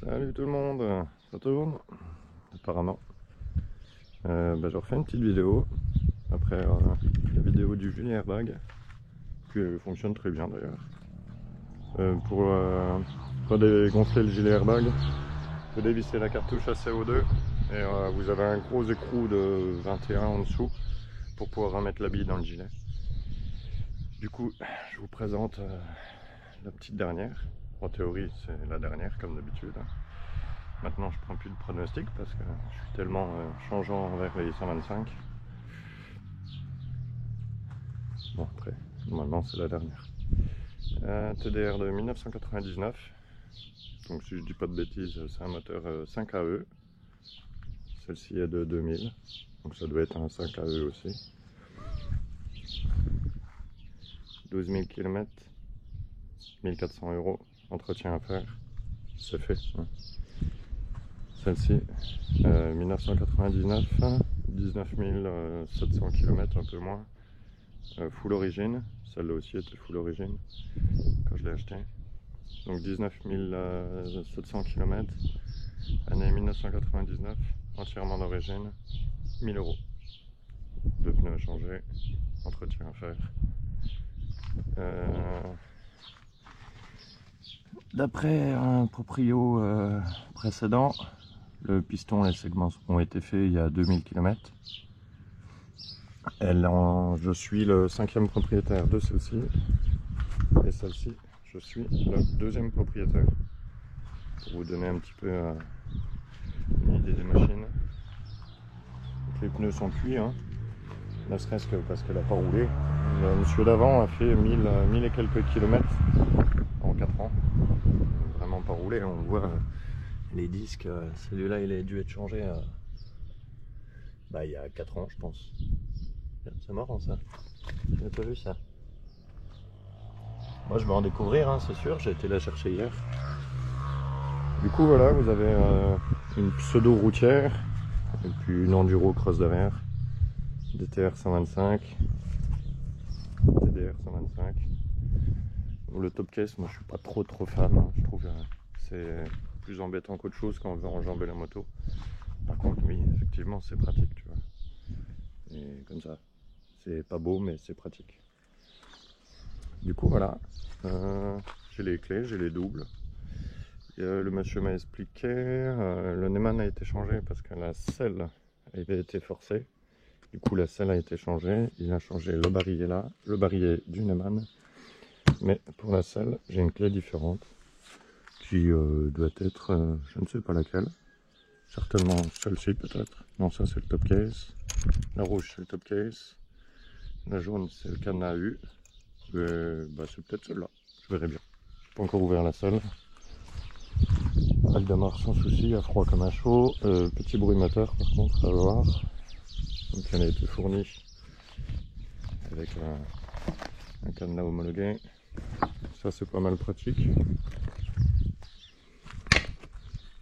Salut tout le monde, ça tourne apparemment. Je refais une petite vidéo après la vidéo du gilet airbag qui fonctionne très bien d'ailleurs. Pour dégonfler le gilet airbag, vous dévissez la cartouche à CO2 et vous avez un gros écrou de 21 en dessous pour pouvoir remettre la bille dans le gilet. Du coup, je vous présente la petite dernière. En théorie, c'est la dernière comme d'habitude. Maintenant, je prends plus de pronostic parce que je suis tellement changeant vers les 125. Bon, après, normalement, c'est la dernière. TDR de 1999. Donc, si je dis pas de bêtises, c'est un moteur 5AE. Celle-ci est de 2000. Donc, ça doit être un 5AE aussi. 12 000 km, 1400 €. Entretien à faire. C'est fait. Hein. Celle-ci, 1999, 19 700 km, un peu moins. Full origine, celle-là aussi était full origine quand je l'ai acheté. Donc 19 700 km, année 1999, entièrement d'origine, 1000 €. Deux pneus à changer, entretien à faire. D'après un proprio précédent, le piston et les segments ont été faits il y a 2000 km. Je suis le 5e propriétaire de celle-ci. Et celle-ci, je suis le 2e propriétaire. Pour vous donner un petit peu une idée des machines. Donc les pneus sont cuits, hein. Ne serait-ce que parce qu'elle n'a pas roulé. Le monsieur d'avant a fait 1000 et quelques kilomètres en 4 ans. Vraiment pas roulé, on voit les disques. Celui-là, il a dû être changé il y a 4 ans, je pense. C'est marrant ça. J'ai pas vu ça. Moi je vais en découvrir, hein, c'est sûr, j'ai été la chercher hier. Du coup voilà, vous avez une pseudo routière et puis une enduro cross derrière. DTR 125, TDR 125. Le top case, moi je suis pas trop fan, hein. Je trouve c'est plus embêtant qu'autre chose quand on veut enjamber la moto. Par contre oui, effectivement c'est pratique, tu vois. Et comme ça, c'est pas beau mais c'est pratique. Du coup voilà, j'ai les clés, j'ai les doubles. Le monsieur m'a expliqué, le Neumann a été changé parce que la selle avait été forcée. Du coup la selle a été changée, il a changé le barillet là, le barillet du Neumann. Mais pour la selle, j'ai une clé différente qui doit être, je ne sais pas laquelle. Certainement celle-ci peut-être. Non, ça c'est le top case. La rouge c'est le top case. La jaune c'est le cadenas U. C'est peut-être celle-là, je verrai bien. Je n'ai pas encore ouvert la selle. Elle démarre sans souci, à froid comme à chaud. Petit bruit moteur par contre à voir. Donc elle a été fournie avec un cadenas homologué. Ça c'est pas mal pratique.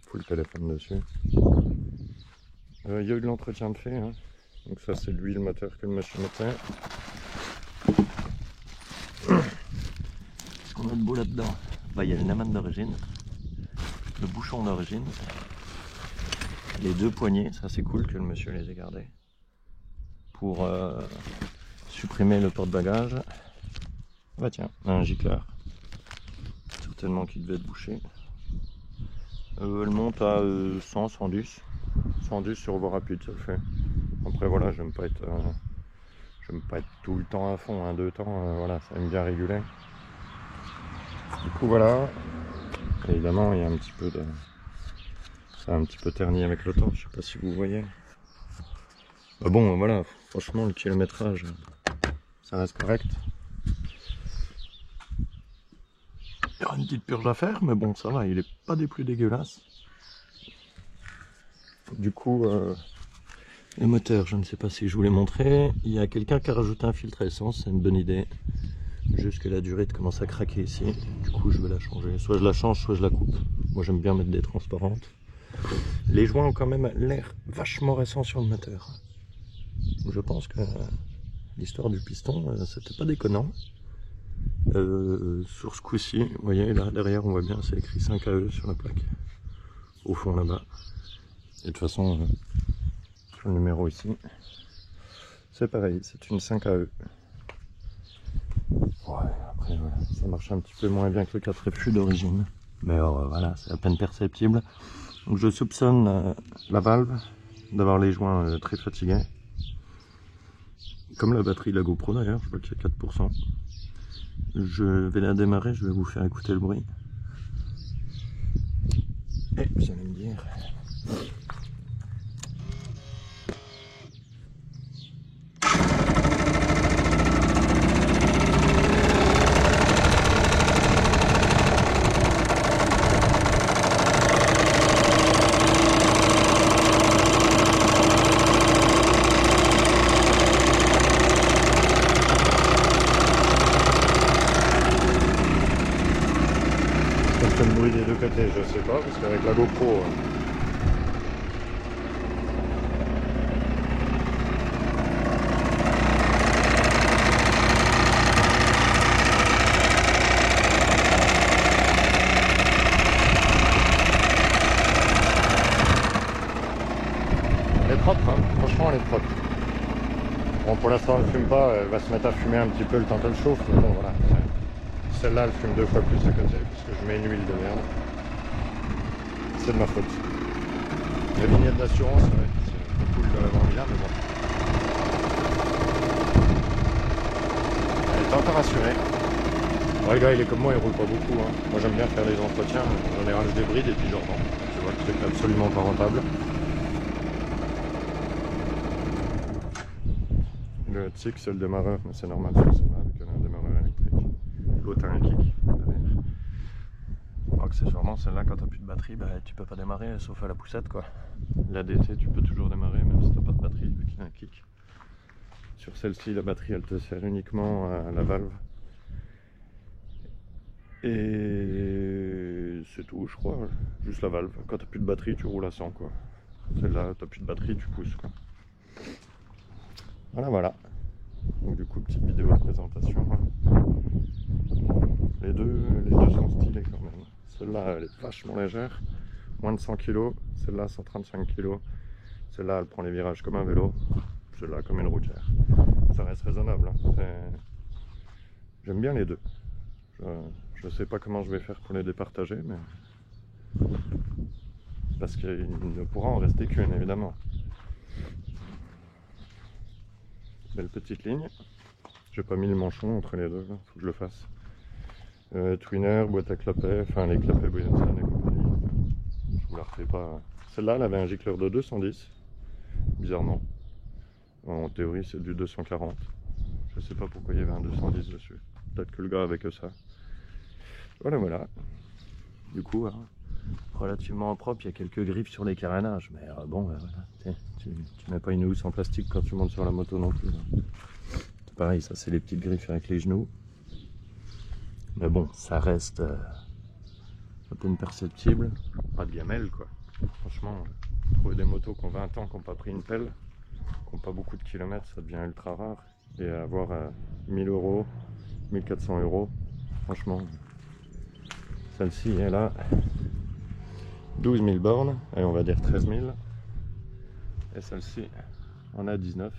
Faut le téléphone dessus. Il y a eu de l'entretien de fait. Hein. Donc ça c'est l'huile moteur que le monsieur mettait. Qu'est-ce qu'on a de beau là-dedans? Il y a le Neumann d'origine, le bouchon d'origine, les deux poignées, ça c'est cool que le monsieur les ait gardés. Pour supprimer le porte-bagages. Bah tiens, un gicleur. Certainement qu'il devait être bouché. Elle monte à 100, 110. 110 sur voie rapide, ça le fait. Après voilà, j'aime pas être tout le temps à fond, hein, 2 temps, voilà, ça aime bien réguler. Du coup voilà, évidemment il y a un petit peu de... ça a un petit peu terni avec le temps, je sais pas si vous voyez. Bon voilà, franchement le kilométrage, ça reste correct. Il y aura une petite purge à faire, mais bon ça va, il est pas des plus dégueulasses. Du coup, le moteur, je ne sais pas si je vous l'ai montré, il y a quelqu'un qui a rajouté un filtre à essence, c'est une bonne idée. Juste que la durite commence à craquer ici, du coup je vais la changer. Soit je la change, soit je la coupe. Moi j'aime bien mettre des transparentes. Les joints ont quand même l'air vachement récent sur le moteur. Je pense que l'histoire du piston, c'était pas déconnant. Sur ce coup-ci, vous voyez là derrière on voit bien, c'est écrit 5AE sur la plaque. au fond là-bas. Et de toute façon, sur le numéro ici, c'est pareil, c'est une 5AE. Ouais, après voilà, ça marche un petit peu moins bien que le 4FU d'origine. Mais voilà, c'est à peine perceptible. Donc je soupçonne la valve d'avoir les joints très fatigués. Comme la batterie de la GoPro d'ailleurs, je vois qu'il y a 4%. Je vais la démarrer, je vais vous faire écouter le bruit. Et vous allez me dire... le bruit des deux côtés, je sais pas, parce qu'avec la GoPro... Elle est propre, hein. Franchement elle est propre. Bon, pour l'instant elle fume pas, elle va se mettre à fumer un petit peu le temps qu'elle chauffe, mais bon voilà. Celle-là elle fume 2 fois plus à côté, parce que je mets une huile de merde. C'est de ma faute. La vignette d'assurance, ouais, c'est cool de l'avoir mis là, mais bon. Elle est encore assurée. Ouais, le gars il est comme moi, il roule pas beaucoup. Hein. Moi j'aime bien faire les entretiens, en général je débride et puis je revends. Tu vois que c'est absolument pas rentable. Le TIC c'est le démarreur, mais c'est normal sur celle-là avec un démarreur électrique. L'autre a un kick derrière. Accessoirement celle-là quand t'as plus de batterie, bah, tu peux pas démarrer sauf à la poussette quoi. La DT tu peux toujours démarrer même si t'as pas de batterie vu qu'il y a un kick. Sur celle-ci la batterie elle te sert uniquement à la valve. Et c'est tout je crois, juste la valve. Quand t'as plus de batterie tu roules à 100 quoi. Celle-là t'as plus de batterie tu pousses quoi. Voilà. Donc du coup petite vidéo de présentation. Les deux sont stylés quand même. Celle-là elle est vachement légère, moins de 100 kg. Celle-là 135 kg. Celle-là elle prend les virages comme un vélo. Celle-là comme une routière. Ça reste raisonnable. Hein. J'aime bien les deux. Je sais pas comment je vais faire pour les départager, mais parce qu'il ne pourra en rester qu'une évidemment. Belle petite ligne. J'ai pas mis le manchon entre les deux, faut que je le fasse. Twinner, boîte à clapets, enfin les clapets Williamson et compagnie. Je vous la refais pas. Celle-là, elle avait un gicleur de 210, bizarrement. En théorie, c'est du 240. Je sais pas pourquoi il y avait un 210 dessus. Peut-être que le gars avait que ça. Voilà. Du coup, hein, relativement propre. Il y a quelques griffes sur les carénages, mais bon, voilà. Tu mets pas une housse en plastique quand tu montes sur la moto non plus. C'est pareil, ça c'est les petites griffes avec les genoux. Mais bon, ça reste à peine perceptible. Pas de gamelle quoi. Franchement, trouver des motos qui ont 20 ans, qui n'ont pas pris une pelle, qui n'ont pas beaucoup de kilomètres, ça devient ultra rare. Et avoir 1000 €, 1400 €, franchement, celle-ci elle a 12 000 bornes, et on va dire 13 000. Et celle-ci en a 19.